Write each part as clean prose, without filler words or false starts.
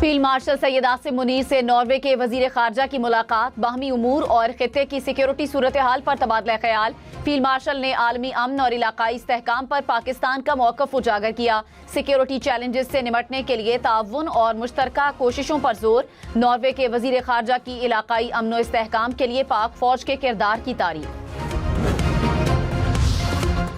Field marshal Syed Asim Munir से Norway के वजीर खारजा की मुलाकात, बाहमी उमूर और खित्ते की सिक्योरिटी सूरत हाल पर तबादला ख्याल। फील्ड मार्शल ने आलमी अमन और इलाकाई इस्तेहकाम पर पाकिस्तान का मौक़िफ़ उजागर किया। सिक्योरिटी चैलेंजेस से निमटने के लिए ताउन और मुश्तरका कोशिशों पर जोर। नॉर्वे के वजीर खारजा की इलाकाई अमन और इस्तेहकाम के लिए पाक फौज के किरदार की तारीफ।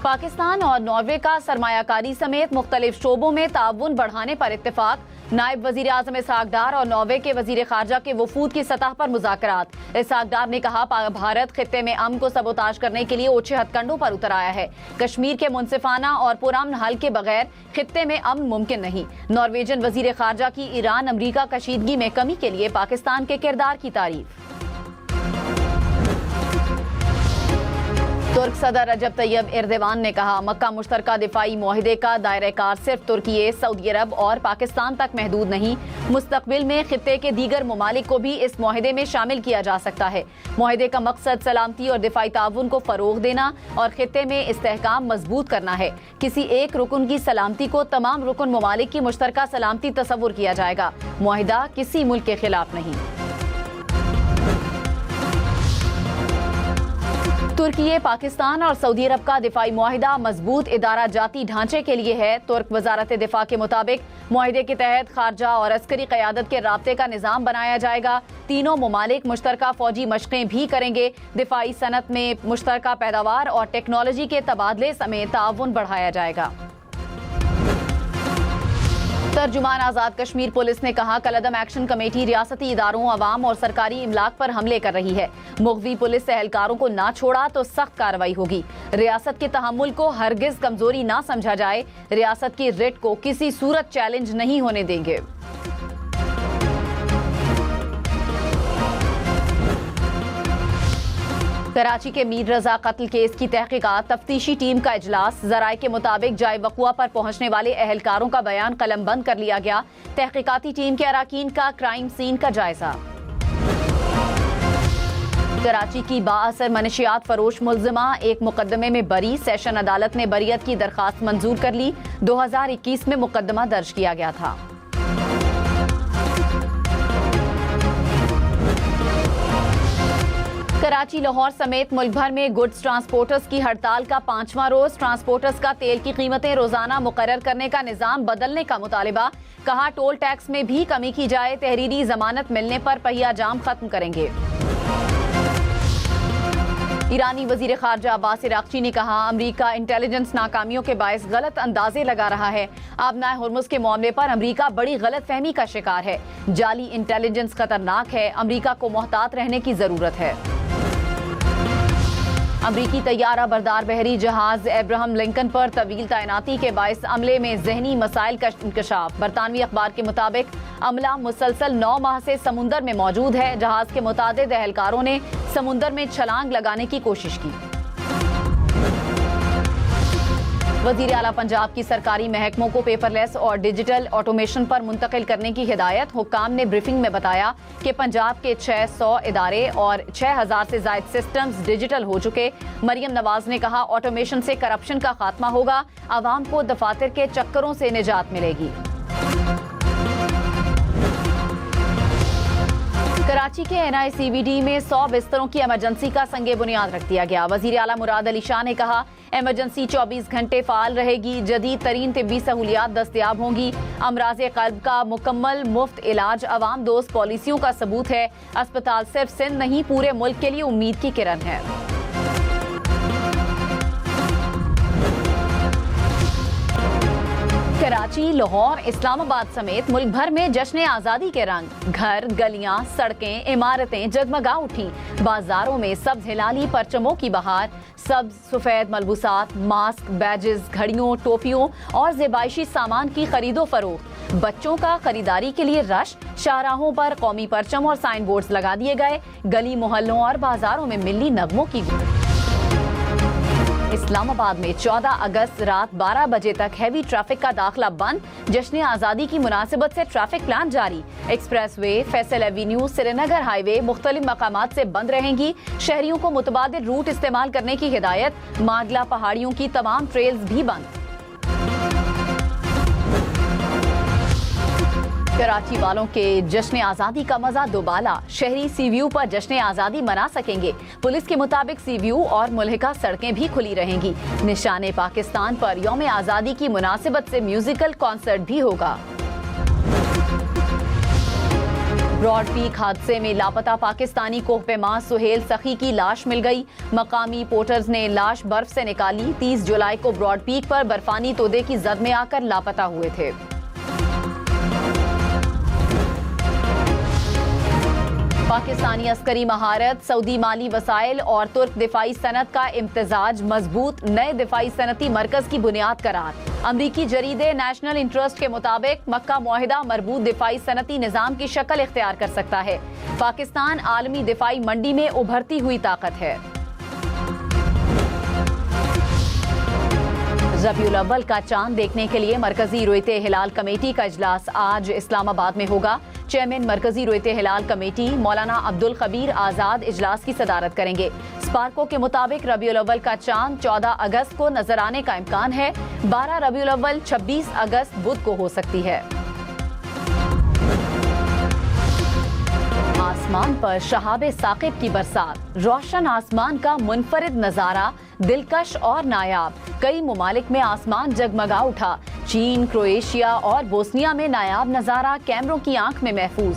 पाकिस्तान और नॉर्वे का सरमायाकारी समेत मुख्तलिफ शोबों में ताउन बढ़ाने पर इत्तेफाक। नायब वजीर आज़म इसहाक डार और नॉर्वे के वजीर खारजा के वफूद की सतह पर मुज़ाकरात। इसहाक डार ने कहा भारत खित्ते में अमन को सबोताज करने के लिए ओछे हथकंडों पर उतर आया है। कश्मीर के मुनसिफाना और पुरअमन हल के बगैर खित्ते में अमन मुमकिन नहीं। नॉर्वेजन वजीर खारजा की ईरान अमरीका कशीदगी में कमी के लिए पाकिस्तान के किरदार की तारीफ। तुर्क सदर रजब तैयब एर्दोगान ने कहा मक्का मुश्तरका दिफाई मुआहिदे का दायरा कार सिर्फ तुर्की, सऊदी अरब और पाकिस्तान तक महदूद नहीं, मुस्तकबिल में खित्ते के दीगर ममालिक को भी इस मुआहिदे में शामिल किया जा सकता है। मुआहिदे का मकसद सलामती और दिफाई ताउन को फरोग देना और खित्ते में इस्तेहकाम मजबूत करना है। किसी एक रुकन की सलामती को तमाम रुकन ममालिक की मुश्तरका सलामती तस्वुर किया जाएगा। मुआहिदा किसी मुल्क के खिलाफ नहीं। तुर्की, पाकिस्तान और सऊदी अरब का दिफाई मुआहिदा मजबूत इदारा जाती ढांचे के लिए है। तुर्क वजारत दिफा के मुताबिक मुआहिदे के तहत खारजा और अस्करी क़यादत के राब्ते का निज़ाम बनाया जाएगा। तीनों ममालिक मुश्तरका फौजी मशक़ें भी करेंगे। दिफाई सनत में मुश्तरका पैदावार और टेक्नोलॉजी के तबादले समेत ताउन बढ़ाया जाएगा। तर्जुमान आज़ाद कश्मीर पुलिस ने कहा कलअदम एक्शन कमेटी रियासती इदारों, अवाम और सरकारी इमलाक पर हमले कर रही है। मुग़वी पुलिस एहलकारों को ना छोड़ा तो सख्त कार्रवाई होगी। रियासत के तहम्मुल को हरगिज कमजोरी ना समझा जाए। रियासत की रिट को किसी सूरत चैलेंज नहीं होने देंगे। कराची के मीर रजा कत्ल केस की तहकीकात, तफ्तीशी टीम का इजलास। ज़राए के मुताबिक जाए वक़ुआ पर पहुंचने वाले एहलकारों का बयान कलमबंद कर लिया गया। तहकीकाती टीम के अराकीन का क्राइम सीन का जायजा। कराची की बाअसर मनशियात फरोश मुल्जिमा एक मुकदमे में बरी। सेशन अदालत ने बरीयत की दरखास्त मंजूर कर ली। 2021 में मुकदमा दर्ज किया गया था। कराची, लाहौर समेत मुल्क भर में गुड्स ट्रांसपोर्टर्स की हड़ताल का 5वां रोज। ट्रांसपोर्टर्स का तेल की कीमतें रोजाना मुकर्रर करने का निजाम बदलने का मुतालिबा। कहा टोल टैक्स में भी कमी की जाए। तहरीरी जमानत मिलने पर पहिया जाम खत्म करेंगे। ईरानी वजीर खारजा अब्बास अरागची ने कहा अमरीका इंटेलिजेंस नाकामियों के बायस गलत अंदाजे लगा रहा है। आबनाए हुर्मुज के मामले पर अमरीका बड़ी गलत फहमी का शिकार है। जाली इंटेलिजेंस खतरनाक है। अमरीका को मोहतात रहने की जरूरत है। अमरीकी तैयारा बरदार बहरी जहाज एब्राहम लिंकन पर तवील तैनाती के बायस अमले में जहनी मसाइल का इंकशाफ। बरतानवी अखबार के मुताबिक अमला मुसलसल 9 माह से समुंदर में मौजूद है। जहाज के मुतादिद एहलकारों ने समुंदर में छलांग लगाने की कोशिश की। वजीर आला पंजाब की सरकारी महकमों को पेपरलेस और डिजिटल ऑटोमेशन पर मुंतकिल करने की हिदायत। हुक्काम ने ब्रीफिंग में बताया कि पंजाब के 600 इदारे और 6000 से जायद सिस्टम्स डिजिटल हो चुके। मरियम नवाज ने कहा ऑटोमेशन से करप्शन का खात्मा होगा। आवाम को दफातर के चक्करों से निजात मिलेगी। कराची के NICVD में 100 बिस्तरों की इमरजेंसी का संगे बुनियाद रख दिया गया। वजीर आला मुराद अली शाह ने कहा इमरजेंसी 24 घंटे फाल रहेगी। जदीद तरीन तिब्बी सहूलियात दस्तयाब होंगी। अमराज़े क़ल्ब का मुकम्मल मुफ्त इलाज अवाम दोस्त पॉलिसियों का सबूत है। अस्पताल सिर्फ सिंध नहीं पूरे मुल्क के लिए उम्मीद की किरण है। कराची, लाहौर, इस्लामाबाद समेत मुल्क भर में जश्न आज़ादी के रंग। घर, गलियां, सड़कें, इमारतें जगमगा उठी। बाजारों में सब्ज हिलाली परचमों की बहार। सब्ज सफेद मलबूसात, मास्क, बैजेस, घड़ियों, टोपियों और ज़ेबाइशी सामान की खरीदो फरोख्त। बच्चों का खरीदारी के लिए रश। शाहराहों पर कौमी परचम और साइन बोर्ड्स लगा दिए गए। गली मोहल्लों और बाजारों में मिली नगमों की इस्लामाबाद में 14 अगस्त रात 12 बजे तक हैवी ट्रैफिक का दाखिला बंद। जश्न आज़ादी की मुनासिबत से ट्रैफिक प्लान जारी। Express way, Faisal Avenue, Srinagar highway मुख्तलिफ मकामात से बंद रहेंगी। शहरियों को मुतबादिल रूट इस्तेमाल करने की हिदायत। मागला पहाड़ियों की तमाम ट्रेल्स भी बंद। कराची वालों के जश्न आज़ादी का मजा दोबाला, शहरी सी व्यू पर जश्न आज़ादी मना सकेंगे। पुलिस के मुताबिक सी व्यू और मुल्हिका सड़कें भी खुली रहेंगी। निशाने पाकिस्तान पर यौम आज़ादी की मुनासिबत से म्यूजिकल कॉन्सर्ट भी होगा। ब्रॉड पीक हादसे में लापता पाकिस्तानी कोहपेमा सुहेल सखी की लाश मिल गई। मकामी पोर्टर्स ने लाश बर्फ से निकाली। 30 जुलाई को ब्रॉड पीक पर बर्फानी तोदे की जद में आकर लापता हुए थे। पाकिस्तानी अस्करी महारत, सऊदी माली वसाइल और तुर्क दिफाई सनत का इम्तिजाज मजबूत, नए दिफाई सनती मरकज की बुनियाद करार। अमरीकी जरीदे नेशनल इंटरेस्ट के मुताबिक मक्का मुआहिदा मरबूत दिफाई सनती निजाम की शक्ल इख्तियार कर सकता है। पाकिस्तान आलमी दिफाई मंडी में उभरती हुई ताकत है। रबीउल अव्वल का चांद देखने के लिए मरकजी रोयते हिलाल कमेटी का इजलास आज इस्लामाबाद में होगा। चेयरमैन मरकजी रोयते हिलाल कमेटी मौलाना अब्दुल खबीर आज़ाद इजलास की सदारत करेंगे। स्पार्को के मुताबिक रबीउल अव्वल का चांद 14 अगस्त को नजर आने का इम्कान है। 12 रबीउल अव्वल 26 अगस्त बुध को हो सकती है। आसमान पर शहाबे साकिब की बरसात, रोशन आसमान का मुनफरिद नजारा दिलकश और नायाब। कई मुमालिक में आसमान जगमगा उठा। चीन, क्रोएशिया और बोस्निया में नायाब नजारा कैमरों की आंख में महफूज।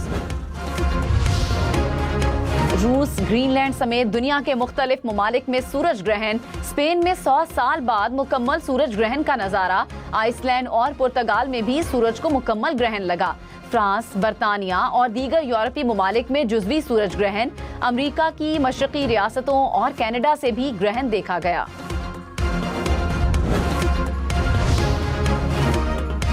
रूस, ग्रीनलैंड समेत दुनिया के मुख्तलिफ मुमालिक में सूरज ग्रहण। स्पेन में 100 साल बाद मुकम्मल सूरज ग्रहण का नजारा। आइसलैंड और पुर्तगाल में भी सूरज को मुकम्मल ग्रहण लगा। फ्रांस, बरतानिया और दीगर यूरोपीय मुमालिक में जुज़वी सूरज ग्रहण। अमेरिका की मशरकी रियासतों और कनाडा से भी ग्रहण देखा गया।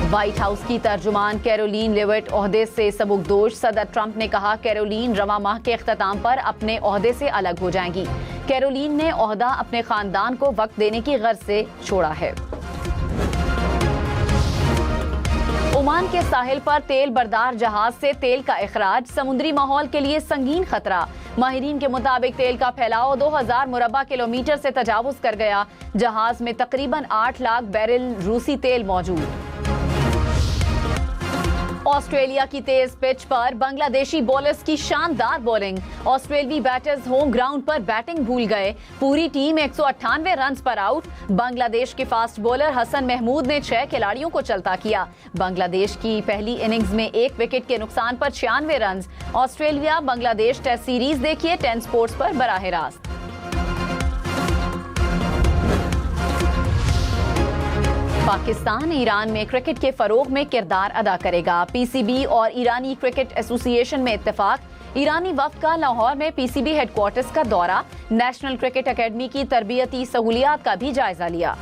व्हाइट हाउस की तर्जुमान कैरोलीन लेविट ओहदे से सबुकदोश। सदर ट्रंप ने कहा कैरोलीन रवा माह के इख्तिताम पर अपने ओहदे से अलग हो जाएंगी। कैरोलीन ने ओहदा अपने खानदान को वक्त देने की गर्ज से छोड़ा है। ओमान के साहिल पर तेल बरदार जहाज से तेल का इखराज, समुद्री माहौल के लिए संगीन खतरा। माहिरीन के मुताबिक तेल का फैलाव 2000 मुरब्बा किलोमीटर से तजावुज कर गया। जहाज में तकरीबन 8 लाख बैरल रूसी तेल मौजूद। ऑस्ट्रेलिया की तेज पिच पर बांग्लादेशी बॉलर्स की शानदार बॉलिंग। ऑस्ट्रेलियाई बैटर्स होम ग्राउंड पर बैटिंग भूल गए। पूरी टीम 198 रन पर आउट। बांग्लादेश के फास्ट बॉलर हसन महमूद ने 6 खिलाड़ियों को चलता किया। बांग्लादेश की पहली इनिंग्स में 1 विकेट के नुकसान पर 96 run. Australia Bangladesh test series देखिए 10 स्पोर्ट्स पर बराह रास्त। पाकिस्तान ईरान में क्रिकेट के फरोग में किरदार अदा करेगा। पीसीबी और ईरानी क्रिकेट एसोसिएशन में इत्तेफाक। ईरानी वफ्द का लाहौर में पीसीबी हेडक्वार्टर्स का दौरा। नेशनल क्रिकेट एकेडमी की तरबियती सहूलियात का भी जायजा लिया।